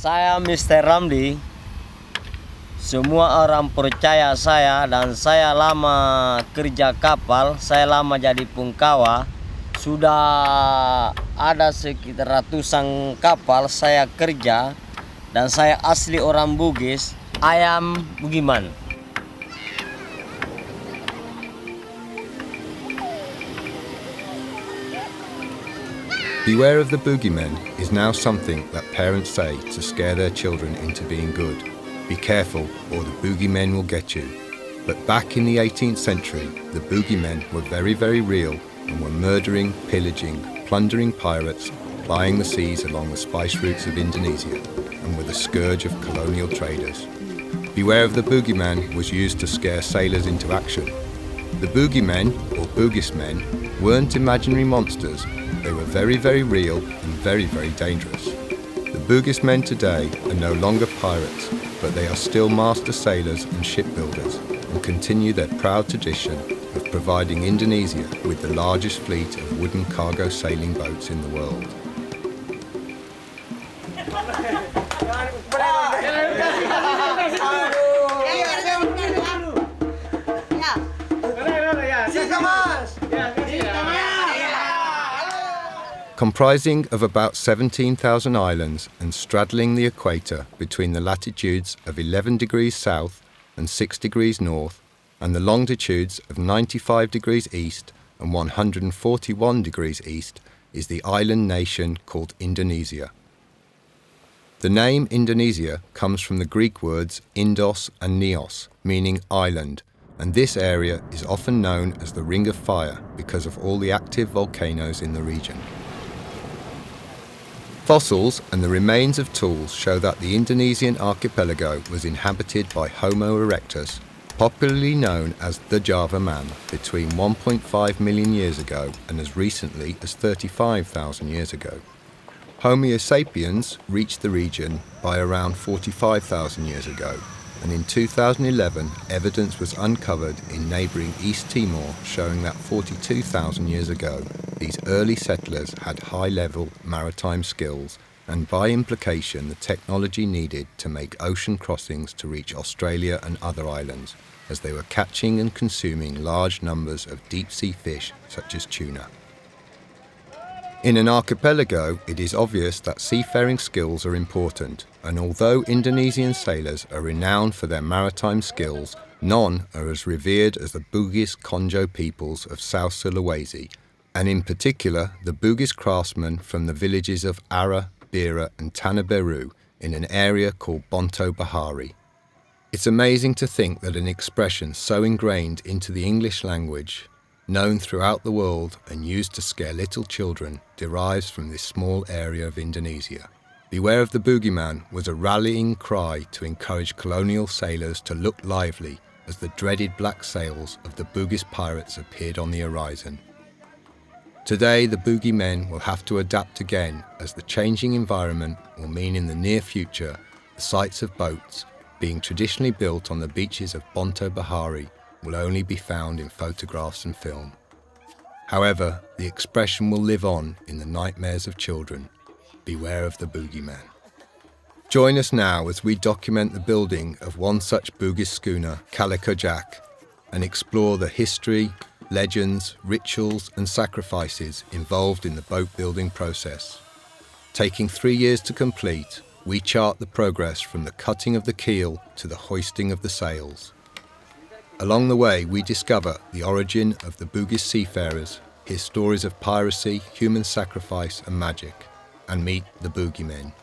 Saya Mr. Ramli. Semua orang percaya saya dan saya lama kerja kapal, saya lama jadi pungkawa. Sudah ada sekitar ratusan kapal saya kerja dan saya asli orang Bugis. I am Bugiman. Beware of the boogeymen is now something that parents say to scare their children into being good. Be careful or the boogeymen will get you. But back in the 18th century, the boogeymen were very, very real and were murdering, pillaging, plundering pirates, plying the seas along the spice routes of Indonesia, and were the scourge of colonial traders. Beware of the boogeyman was used to scare sailors into action. The boogeymen, or Bugismen, weren't imaginary monsters. They were very, very real and very, very dangerous. The Bugismen today are no longer pirates, but they are still master sailors and shipbuilders and continue their proud tradition of providing Indonesia with the largest fleet of wooden cargo sailing boats in the world. Comprising of about 17,000 islands and straddling the equator between the latitudes of 11 degrees south and 6 degrees north and the longitudes of 95 degrees east and 141 degrees east is the island nation called Indonesia. The name Indonesia comes from the Greek words Indos and Neos, meaning island, and this area is often known as the Ring of Fire because of all the active volcanoes in the region. Fossils and the remains of tools show that the Indonesian archipelago was inhabited by Homo erectus, popularly known as the Java man, between 1.5 million years ago and as recently as 35,000 years ago. Homo sapiens reached the region by around 45,000 years ago, and in 2011 evidence was uncovered in neighbouring East Timor showing that 42,000 years ago these early settlers had high-level maritime skills and by implication the technology needed to make ocean crossings to reach Australia and other islands, as they were catching and consuming large numbers of deep-sea fish such as tuna. In an archipelago, it is obvious that seafaring skills are important, and although Indonesian sailors are renowned for their maritime skills, none are as revered as the Bugis Konjo peoples of South Sulawesi, and in particular the Bugis craftsmen from the villages of Ara, Bira and Tanah Beru in an area called Bonto Bahari. It's amazing to think that an expression so ingrained into the English language, known throughout the world and used to scare little children, derives from this small area of Indonesia. Beware of the boogeyman was a rallying cry to encourage colonial sailors to look lively as the dreaded black sails of the Bugis pirates appeared on the horizon. Today the boogeymen will have to adapt again as the changing environment will mean in the near future the sites of boats being traditionally built on the beaches of Bonto Bahari will only be found in photographs and film. However, the expression will live on in the nightmares of children. Beware of the boogeyman. Join us now as we document the building of one such Bugis schooner, Calico Jack, and explore the history, legends, rituals and sacrifices involved in the boat building process. Taking 3 years to complete, we chart the progress from the cutting of the keel to the hoisting of the sails. Along the way, we discover the origin of the Bugis seafarers, hear stories of piracy, human sacrifice and magic, and meet the boogeymen.